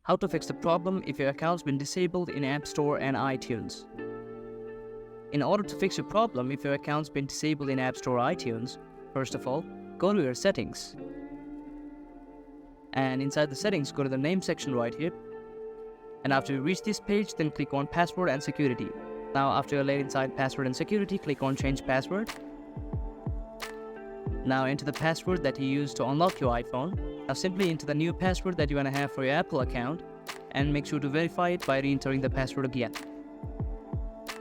How to fix the problem if your account's been disabled in App Store and iTunes. In order to fix your problem if your account's been disabled in App Store or iTunes, first of all, go to your settings. And inside the settings, go to the name section right here. And after you reach this page, then click on password and security. Now after you're laid inside password and security, click on change password. Now enter the password that you used to unlock your iPhone. Now simply enter the new password that you want to have for your Apple account and make sure to verify it by re-entering the password again.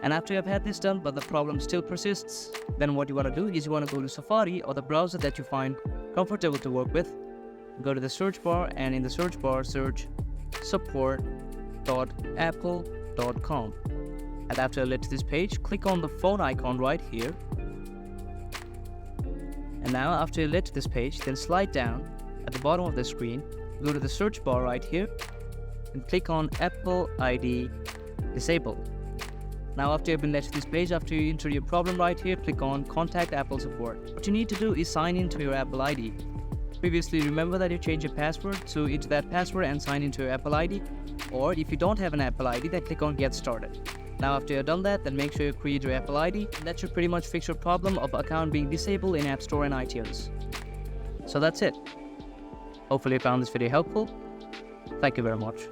And after you have had this done but the problem still persists, then what you want to do is you want to go to Safari or the browser that you find comfortable to work with. Go to the search bar and in the search bar search support.apple.com. And after you led to this page, click on the phone icon right here. And now after you led to this page, then slide down at the bottom of the screen, go to the search bar right here and click on Apple ID Disabled. Now after you've been led to this page, after you enter your problem right here, click on Contact Apple Support. What you need to do is sign into your Apple ID. Previously, remember that you changed your password, so enter that password and sign into your Apple ID. Or if you don't have an Apple ID, then click on Get Started. Now after you've done that, then make sure you create your Apple ID. That should pretty much fix your problem of account being disabled in App Store and iTunes. So that's it. Hopefully you found this video helpful. Thank you very much.